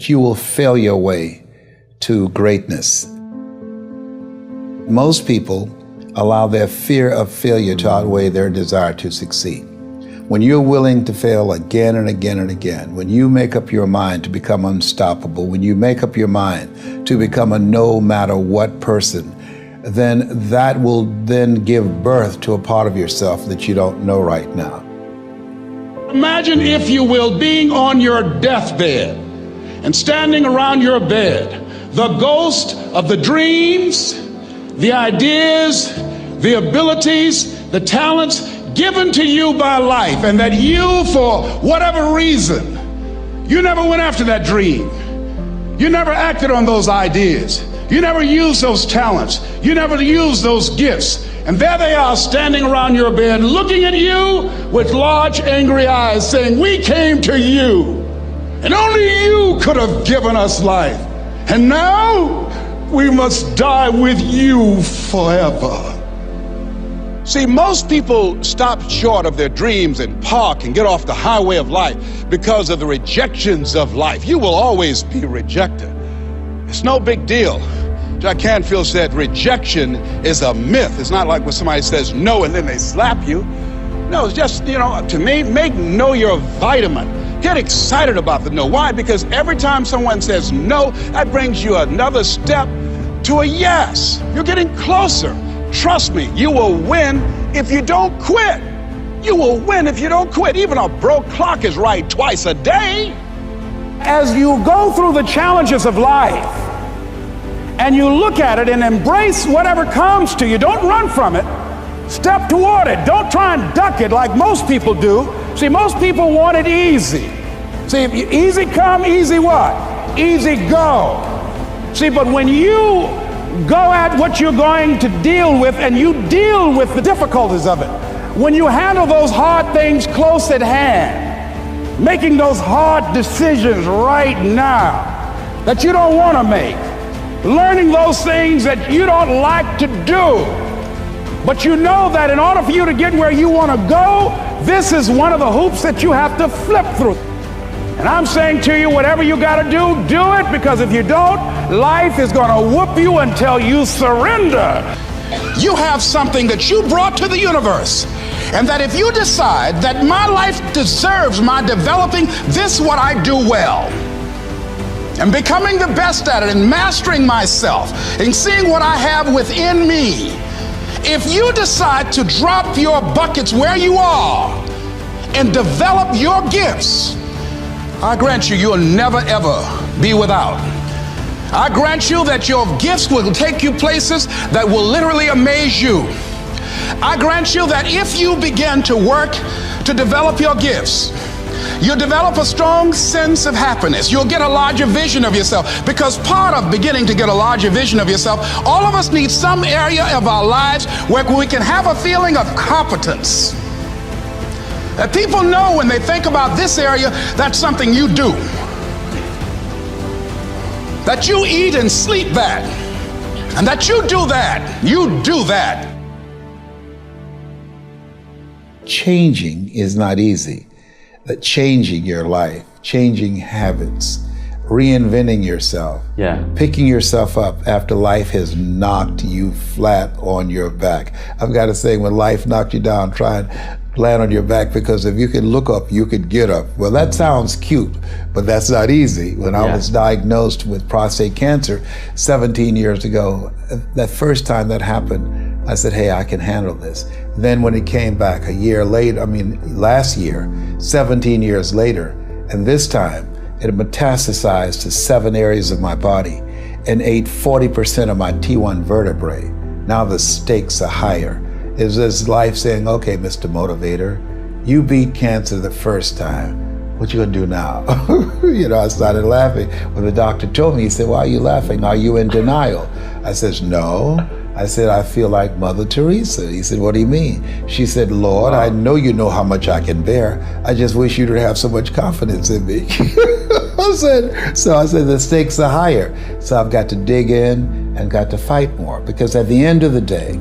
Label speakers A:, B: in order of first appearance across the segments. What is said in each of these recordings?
A: you will fail your way to greatness. Most people allow their fear of failure to outweigh their desire to succeed. When you're willing to fail again and again and again, when you make up your mind to become unstoppable, when you make up your mind to become a no matter what person, then that will then give birth to a part of yourself that you don't know right now.
B: Imagine, if you will, being on your deathbed and standing around your bed, the ghost of the dreams, the ideas, the abilities, the talents given to you by life, and that you, for whatever reason, you never went after that dream. You never acted on those ideas. You never used those talents. You never used those gifts. And there they are standing around your bed looking at you with large angry eyes saying, "We came to you, and only you could have given us life. And now we must die with you forever." See, most people stop short of their dreams and park and get off the highway of life because of the rejections of life. You will always be rejected. It's no big deal. Jack Canfield said rejection is a myth. It's not like when somebody says no and then they slap you. No, it's just, to me, make no your vitamin. Get excited about the no. Why? Because every time someone says no, that brings you another step to a yes. You're getting closer. Trust me, you will win if you don't quit. You will win if you don't quit. Even a broke clock is right twice a day.
C: As you go through the challenges of life and you look at it and embrace whatever comes to you, don't run from it. Step toward it. Don't try and duck it like most people do. See, most people want it easy. See, easy come, easy what? Easy go. See, but when you go at what you're going to deal with and you deal with the difficulties of it, when you handle those hard things close at hand, making those hard decisions right now that you don't want to make, learning those things that you don't like to do, but you know that in order for you to get where you want to go, this is one of the hoops that you have to flip through. And I'm saying to you, whatever you got to do it, because if you don't, life is going to whoop you until you surrender.
B: You have something that you brought to the universe, and that if you decide that my life deserves my developing this what I do well, and becoming the best at it, and mastering myself, and seeing what I have within me, if you decide to drop your buckets where you are and develop your gifts, I grant you, you'll never ever be without. I grant you that your gifts will take you places that will literally amaze you. I grant you that if you begin to work to develop your gifts, you'll develop a strong sense of happiness. You'll get a larger vision of yourself, because part of beginning to get a larger vision of yourself, all of us need some area of our lives where we can have a feeling of competence. That people know when they think about this area, that's something you do. That you eat and sleep that. And that you do that. You do that.
A: Changing is not easy. That changing your life, changing habits, reinventing yourself, picking yourself up after life has knocked you flat on your back. I've got to say, when life knocked you down, try and land on your back, because if you could look up, you could get up. Well, that sounds cute, but that's not easy. When I was diagnosed with prostate cancer 17 years ago, that first time that happened, I said, hey, I can handle this. Then when it came back a year later, last year, 17 years later, and this time it metastasized to 7 areas of my body and ate 40% of my T1 vertebrae. Now the stakes are higher. Is this life saying, okay, Mr. Motivator, you beat cancer the first time. What you gonna do now? I started laughing. When the doctor told me, he said, why are you laughing? Are you in denial? I said, no. I said, I feel like Mother Teresa. He said, what do you mean? She said, Lord, I know you know how much I can bear. I just wish you to have so much confidence in me. I said, the stakes are higher. So I've got to dig in and got to fight more, because at the end of the day,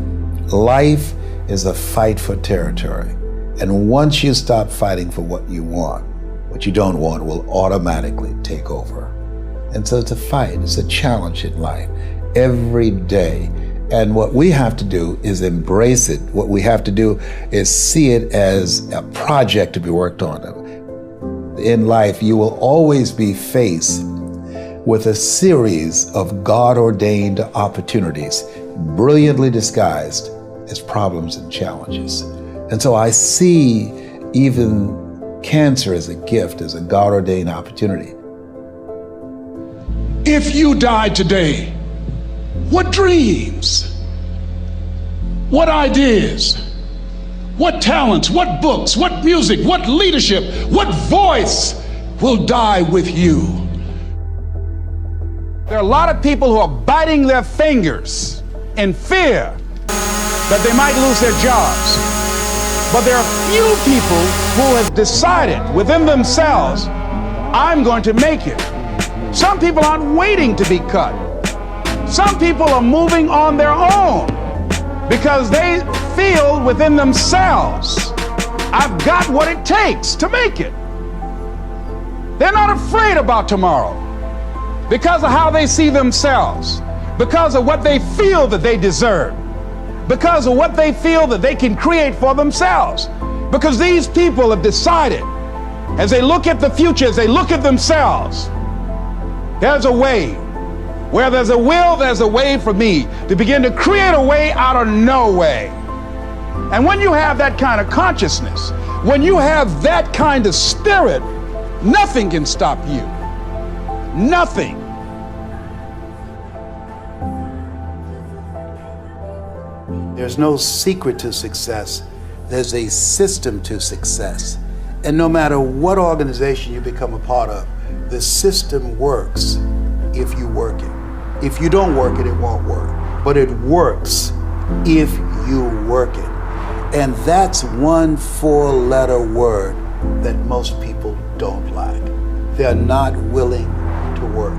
A: life is a fight for territory. And once you stop fighting for what you want, what you don't want will automatically take over. And so it's a fight, it's a challenge in life every day. And what we have to do is embrace it. What we have to do is see it as a project to be worked on. In life, you will always be faced with a series of God-ordained opportunities, brilliantly disguised as problems and challenges. And so I see even cancer as a gift, as a God-ordained opportunity.
B: If you died today, what dreams, what ideas, what talents, what books, what music, what leadership, what voice will die with you?
C: There are a lot of people who are biting their fingers in fear that they might lose their jobs. But there are few people who have decided within themselves, I'm going to make it. Some people aren't waiting to be cut. Some people are moving on their own because they feel within themselves, I've got what it takes to make it. They're not afraid about tomorrow because of how they see themselves, because of what they feel that they deserve, because of what they feel that they can create for themselves. Because these people have decided, as they look at the future, as they look at themselves, there's a way. Where there's a will, there's a way for me to begin to create a way out of no way. And when you have that kind of consciousness, when you have that kind of spirit, nothing can stop you. Nothing.
A: There's no secret to success. There's a system to success. And no matter what organization you become a part of, the system works if you work it. If you don't work it, it won't work. But it works if you work it. And that's one 4-letter word that most people don't like. They're not willing to work.